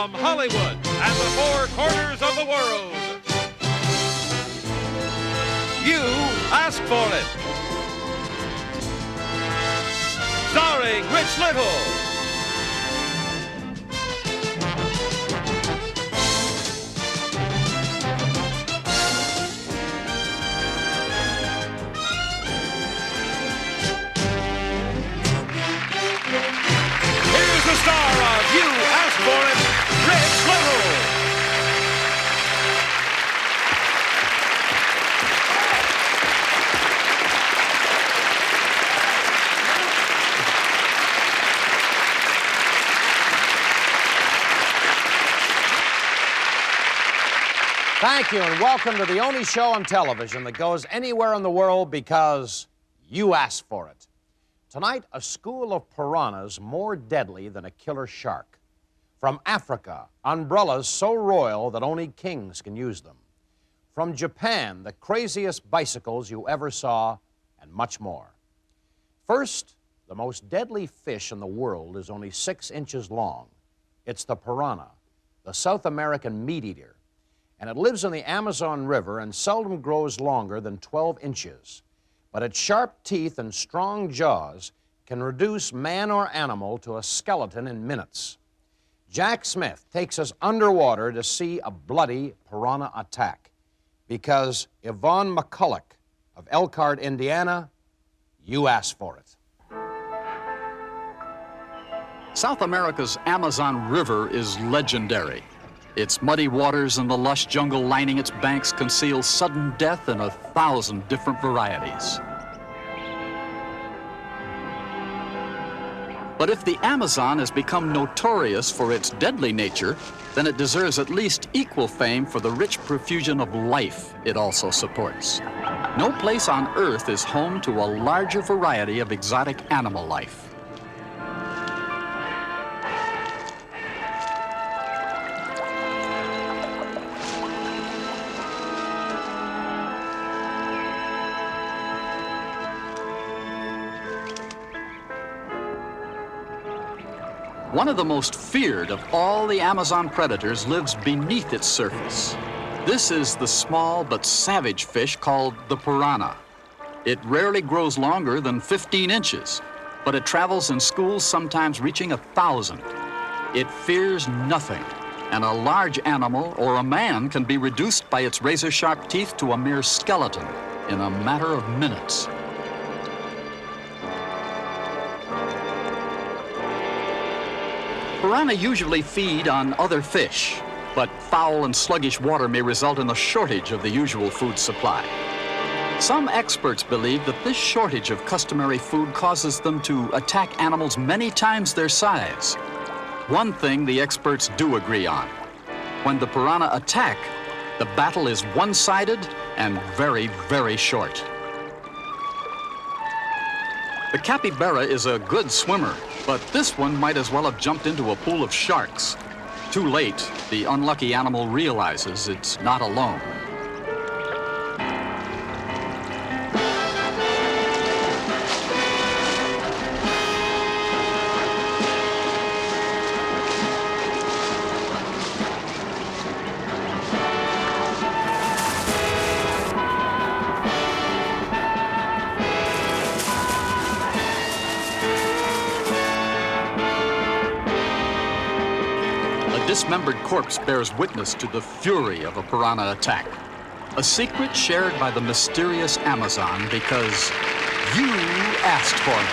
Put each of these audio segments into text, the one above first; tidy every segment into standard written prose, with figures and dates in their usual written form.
from Hollywood and the four corners of the world. You asked for it. Starring Rich Little. The star of You Asked For It, Rich Little. Thank you, and welcome to the only show on television that goes anywhere in the world because you asked for it. Tonight, a school of piranhas more deadly than a killer shark. From Africa, umbrellas so royal that only kings can use them. From Japan, the craziest bicycles you ever saw, and much more. First, the most deadly fish in the world is only 6 inches long. It's the piranha, the South American meat-eater. And it lives in the Amazon River and seldom grows longer than 12 inches. But its sharp teeth and strong jaws can reduce man or animal to a skeleton in minutes. Jack Smith takes us underwater to see a bloody piranha attack because Yvonne McCulloch of Elkhart, Indiana, you asked for it. South America's Amazon River is legendary. Its muddy waters and the lush jungle lining its banks conceal sudden death in 1,000 different varieties. But if the Amazon has become notorious for its deadly nature, then it deserves at least equal fame for the rich profusion of life it also supports. No place on Earth is home to a larger variety of exotic animal life. One of the most feared of all the Amazon predators lives beneath its surface. This is the small but savage fish called the piranha. It rarely grows longer than 15 inches, but it travels in schools sometimes reaching 1,000. It fears nothing, and a large animal or a man can be reduced by its razor-sharp teeth to a mere skeleton in a matter of minutes. Piranha usually feed on other fish, but foul and sluggish water may result in a shortage of the usual food supply. Some experts believe that this shortage of customary food causes them to attack animals many times their size. One thing the experts do agree on: when the piranha attack, the battle is one-sided and very, very short. The capybara is a good swimmer, but this one might as well have jumped into a pool of sharks. Too late, the unlucky animal realizes it's not alone. A dismembered corpse bears witness to the fury of a piranha attack. A secret shared by the mysterious Amazon because you asked for it.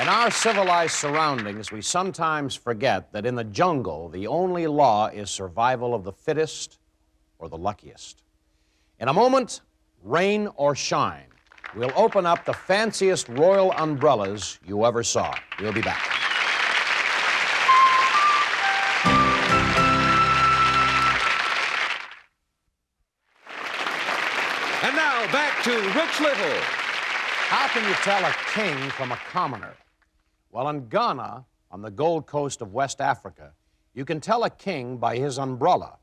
In our civilized surroundings, we sometimes forget that in the jungle, the only law is survival of the fittest or the luckiest. In a moment, rain or shine, we'll open up the fanciest royal umbrellas you ever saw. We'll be back. And now back to Rich Little. How can you tell a king from a commoner? Well, in Ghana, on the Gold Coast of West Africa, you can tell a king by his umbrella.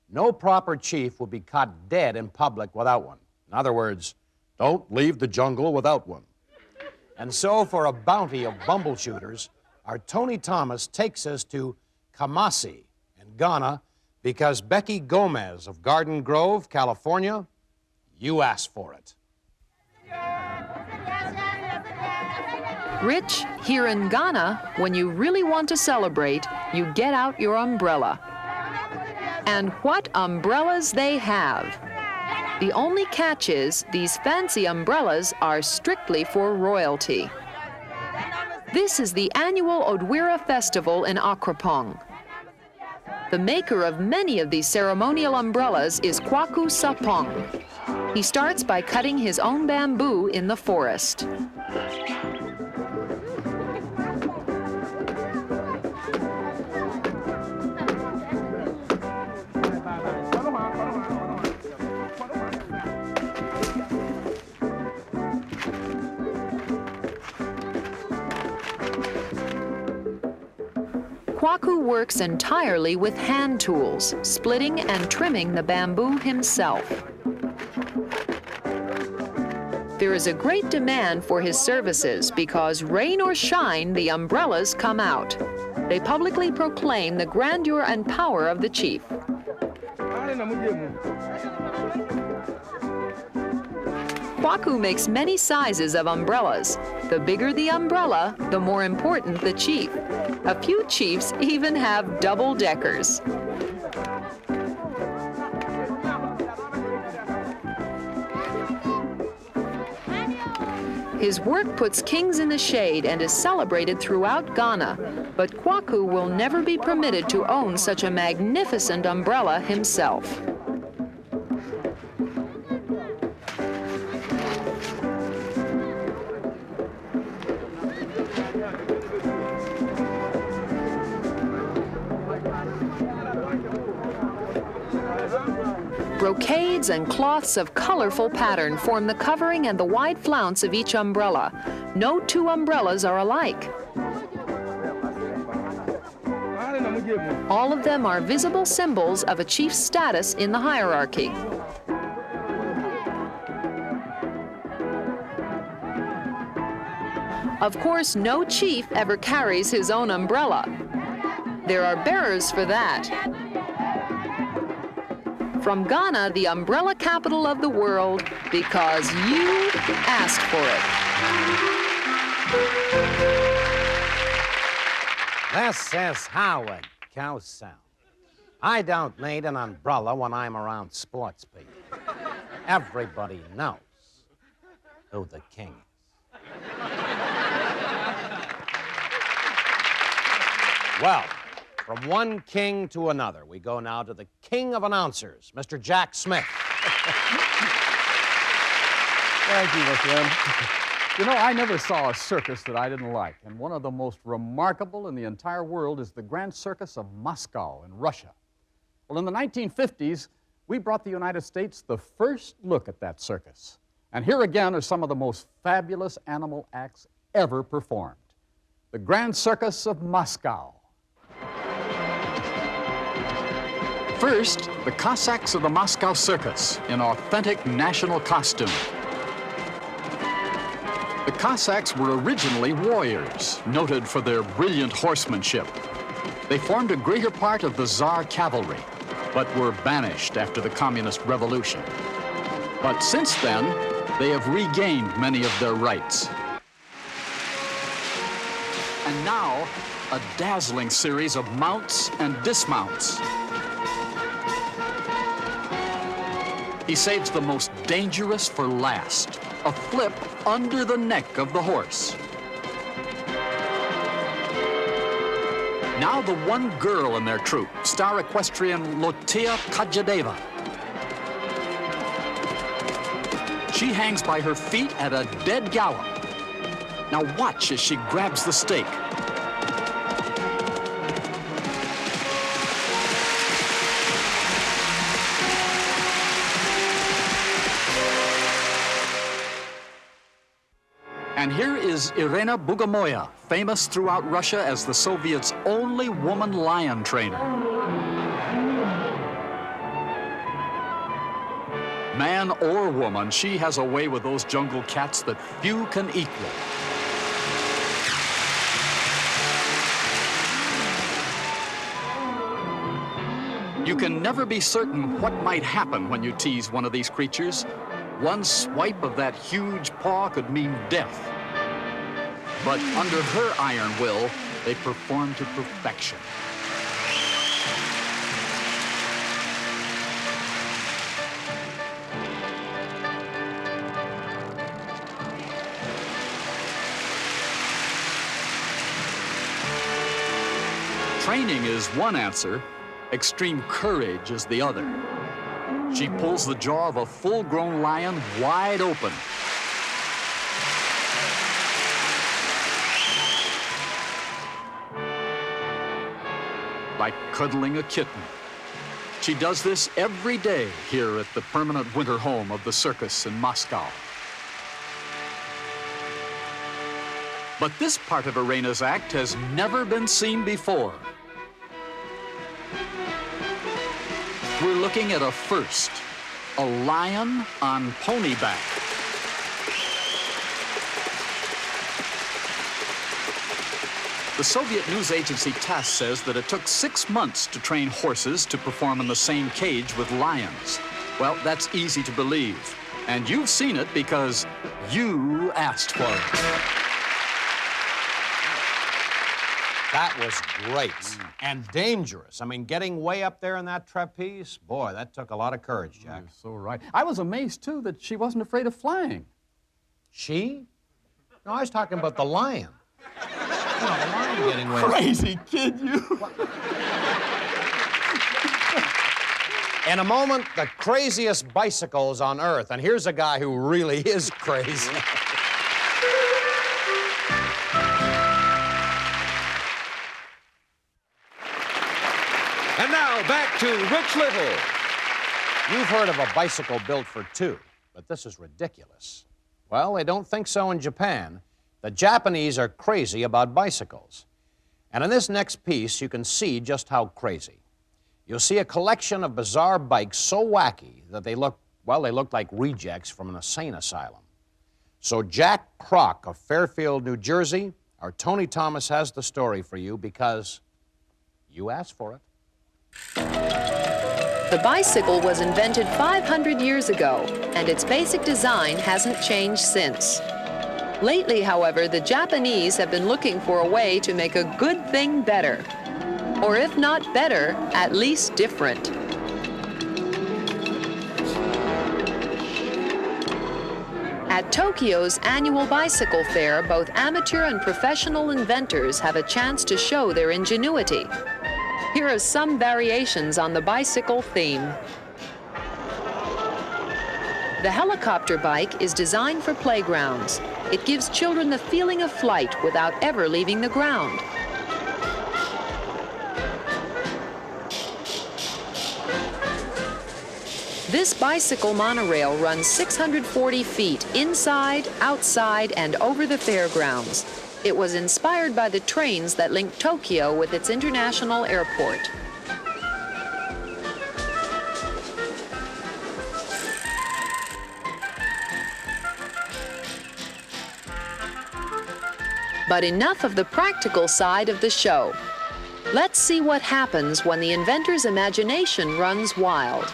No proper chief will be caught dead in public without one. In other words, don't leave the jungle without one. And so, for a bounty of bumble shooters, our Tony Thomas takes us to Kumasi in Ghana because Becky Gomez of Garden Grove, California, you asked for it. Rich, here in Ghana, when you really want to celebrate, you get out your umbrella. And what umbrellas they have! The only catch is these fancy umbrellas are strictly for royalty. This is the annual Odwira Festival in Akrapong. The maker of many of these ceremonial umbrellas is Kwaku Sapong. He starts by cutting his own bamboo in the forest. Kwaku works entirely with hand tools, splitting and trimming the bamboo himself. There is a great demand for his services because rain or shine, the umbrellas come out. They publicly proclaim the grandeur and power of the chief. Kwaku makes many sizes of umbrellas. The bigger the umbrella, the more important the chief. A few chiefs even have double-deckers. His work puts kings in the shade and is celebrated throughout Ghana, but Kwaku will never be permitted to own such a magnificent umbrella himself. Brocades and cloths of colorful pattern form the covering and the wide flounce of each umbrella. No two umbrellas are alike. All of them are visible symbols of a chief's status in the hierarchy. Of course, no chief ever carries his own umbrella. There are bearers for that. From Ghana, the umbrella capital of the world, because you asked for it. This is how it goes down. I don't need an umbrella when I'm around sports people. Everybody knows who the king is. Well, from one king to another, we go now to the king of announcers, Mr. Jack Smith. Thank you, my friend. You know, I never saw a circus that I didn't like, and one of the most remarkable in the entire world is the Grand Circus of Moscow in Russia. Well, in the 1950s, we brought the United States the first look at that circus. And here again are some of the most fabulous animal acts ever performed. The Grand Circus of Moscow. First, the Cossacks of the Moscow Circus in authentic national costume. The Cossacks were originally warriors, noted for their brilliant horsemanship. They formed a greater part of the Tsar cavalry, but were banished after the Communist Revolution. But since then, they have regained many of their rights. And now, a dazzling series of mounts and dismounts. He saves the most dangerous for last, a flip under the neck of the horse. Now the one girl in their troupe, star equestrian Lotia Kajadeva. She hangs by her feet at a dead gallop. Now watch as she grabs the stake. And here is Irina Bugamoya, famous throughout Russia as the Soviets' only woman lion trainer. Man or woman, she has a way with those jungle cats that few can equal. You can never be certain what might happen when you tease one of these creatures. One swipe of that huge paw could mean death. But under her iron will, they perform to perfection. Training is one answer, extreme courage is the other. She pulls the jaw of a full-grown lion wide open. Like cuddling a kitten. She does this every day here at the permanent winter home of the circus in Moscow. But this part of Irena's act has never been seen before. We're looking at a first, a lion on ponyback. The Soviet news agency TASS says that it took 6 months to train horses to perform in the same cage with lions. Well, that's easy to believe. And you've seen it because you asked for it. That was great and dangerous. I mean, getting way up there in that trapeze, boy, that took a lot of courage, Jack. You're so right. I was amazed, too, that she wasn't afraid of flying. She? No, I was talking about the lion. You know, the lion getting way up. Crazy kid, you. In a moment, the craziest bicycles on Earth. And here's a guy who really is crazy. And now back to Rich Little. You've heard of a bicycle built for two, but this is ridiculous. Well, they don't think so in Japan. The Japanese are crazy about bicycles. And in this next piece, you can see just how crazy. You'll see a collection of bizarre bikes so wacky that they look like rejects from an insane asylum. So Jack Kroc of Fairfield, New Jersey, our Tony Thomas has the story for you because you asked for it. The bicycle was invented 500 years ago, and its basic design hasn't changed since. Lately, however, the Japanese have been looking for a way to make a good thing better. Or if not better, at least different. At Tokyo's annual bicycle fair, both amateur and professional inventors have a chance to show their ingenuity. Here are some variations on the bicycle theme. The helicopter bike is designed for playgrounds. It gives children the feeling of flight without ever leaving the ground. This bicycle monorail runs 640 feet inside, outside, and over the fairgrounds. It was inspired by the trains that link Tokyo with its international airport. But enough of the practical side of the show. Let's see what happens when the inventor's imagination runs wild.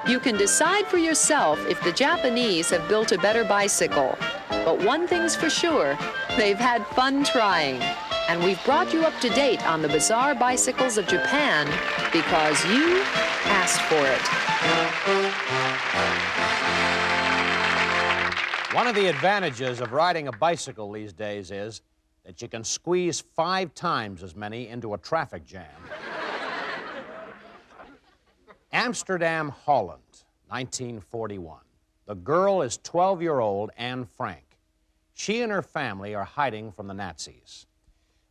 You can decide for yourself if the Japanese have built a better bicycle. But one thing's for sure, they've had fun trying. And we've brought you up to date on the bizarre bicycles of Japan because you asked for it. One of the advantages of riding a bicycle these days is that you can squeeze 5 times as many into a traffic jam. Amsterdam, Holland. 1941. The girl is 12-year-old Anne Frank. She and her family are hiding from the Nazis.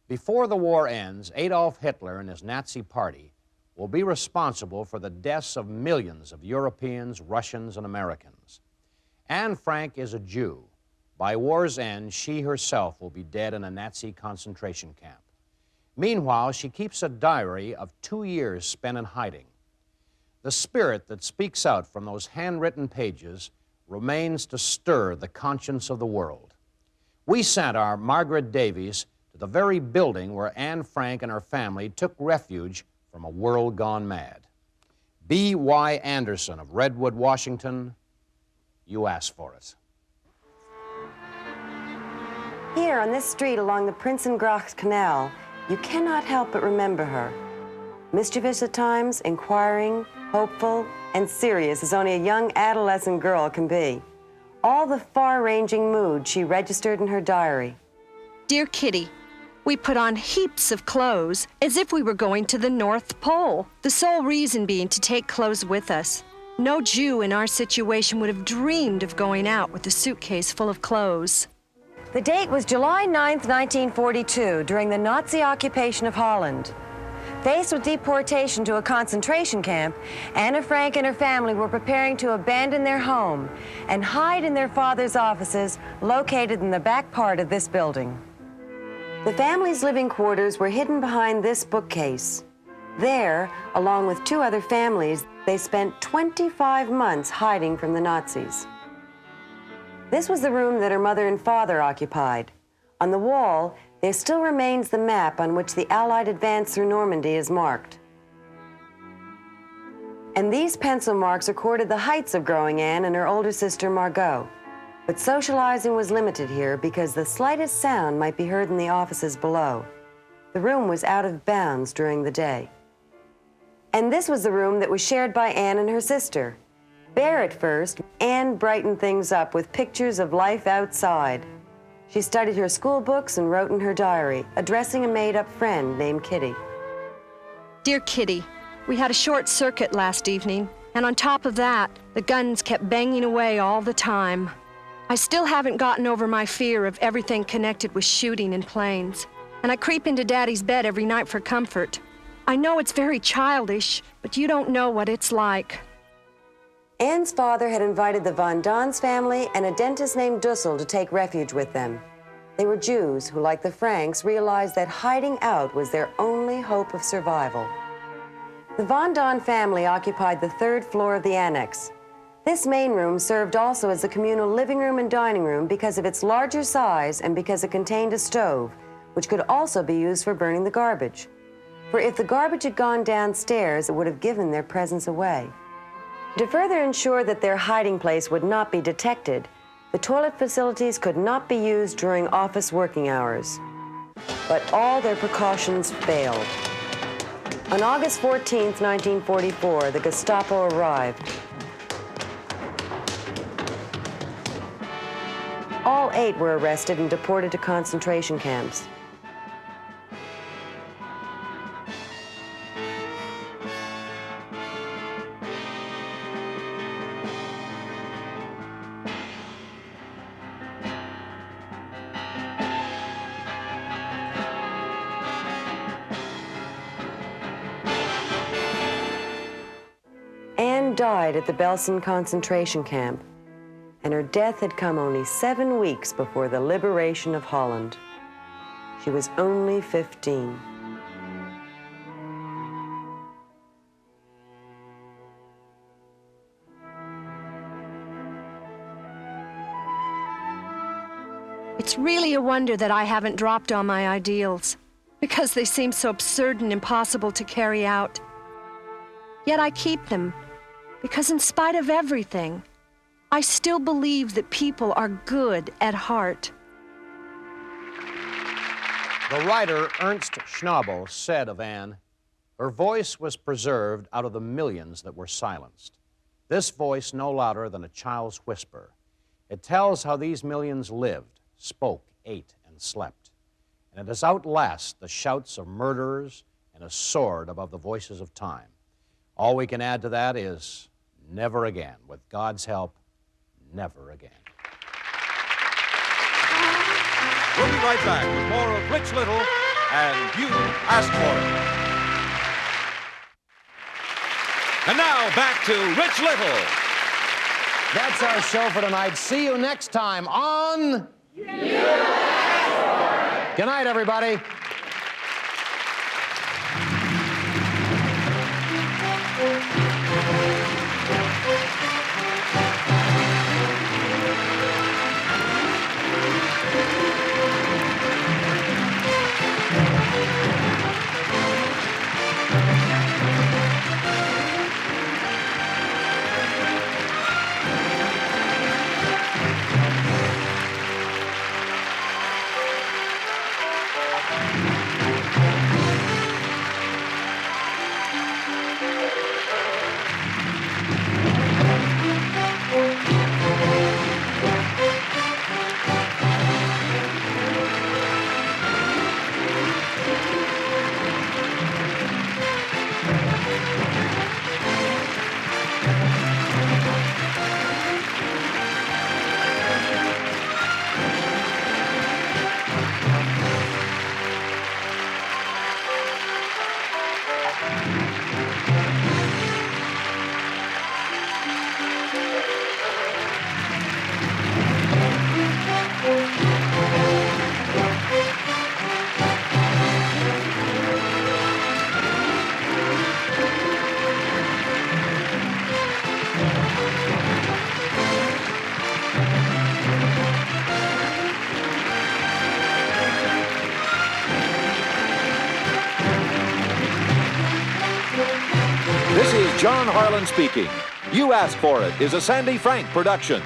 Before the war ends, Adolf Hitler and his Nazi party will be responsible for the deaths of millions of Europeans, Russians, and Americans. Anne Frank is a Jew. By war's end, she herself will be dead in a Nazi concentration camp. Meanwhile, she keeps a diary of 2 years spent in hiding. The spirit that speaks out from those handwritten pages remains to stir the conscience of the world. We sent our Margaret Davies to the very building where Anne Frank and her family took refuge from a world gone mad. B.Y. Anderson of Redwood, Washington, you asked for it. Here on this street along the Prinsengracht Canal, you cannot help but remember her. Mischievous at times, inquiring, hopeful, and serious as only a young adolescent girl can be. All the far-ranging moods she registered in her diary. Dear Kitty, we put on heaps of clothes as if we were going to the North Pole, the sole reason being to take clothes with us. No Jew in our situation would have dreamed of going out with a suitcase full of clothes. The date was July 9th, 1942, during the Nazi occupation of Holland. Faced with deportation to a concentration camp, Anne Frank and her family were preparing to abandon their home and hide in their father's offices located in the back part of this building. The family's living quarters were hidden behind this bookcase. There, along with 2 other families, they spent 25 months hiding from the Nazis. This was the room that her mother and father occupied. On the wall, there still remains the map on which the Allied advance through Normandy is marked. And these pencil marks recorded the heights of growing Anne and her older sister Margot. But socializing was limited here because the slightest sound might be heard in the offices below. The room was out of bounds during the day. And this was the room that was shared by Anne and her sister. Bare at first, Anne brightened things up with pictures of life outside. She studied her school books and wrote in her diary, addressing a made-up friend named Kitty. Dear Kitty, we had a short circuit last evening, and on top of that, the guns kept banging away all the time. I still haven't gotten over my fear of everything connected with shooting and planes, and I creep into Daddy's bed every night for comfort. I know it's very childish, but you don't know what it's like. Anne's father had invited the Von Don's family and a dentist named Dussel to take refuge with them. They were Jews who, like the Franks, realized that hiding out was their only hope of survival. The Von Don family occupied the 3rd floor of the annex. This main room served also as the communal living room and dining room because of its larger size and because it contained a stove, which could also be used for burning the garbage. For if the garbage had gone downstairs, it would have given their presence away. To further ensure that their hiding place would not be detected, the toilet facilities could not be used during office working hours. But all their precautions failed. On August 14th, 1944, the Gestapo arrived. All 8 were arrested and deported to concentration camps. Anne died at the Belsen concentration camp, and her death had come only 7 weeks before the liberation of Holland. She was only 15. It's really a wonder that I haven't dropped all my ideals, because they seem so absurd and impossible to carry out. Yet I keep them, because in spite of everything, I still believe that people are good at heart. The writer Ernst Schnabel said of Anne, her voice was preserved out of the millions that were silenced. This voice no louder than a child's whisper. It tells how these millions lived, spoke, ate, and slept. And it has outlasted the shouts of murderers and has soared above the voices of time. All we can add to that is never again. With God's help, never again. We'll be right back with more of Rich Little and You Asked For It. And now back to Rich Little. That's our show for tonight. See you next time on You Asked For It. Good night, everybody. This is John Harlan speaking. You Asked For It is a Sandy Frank production.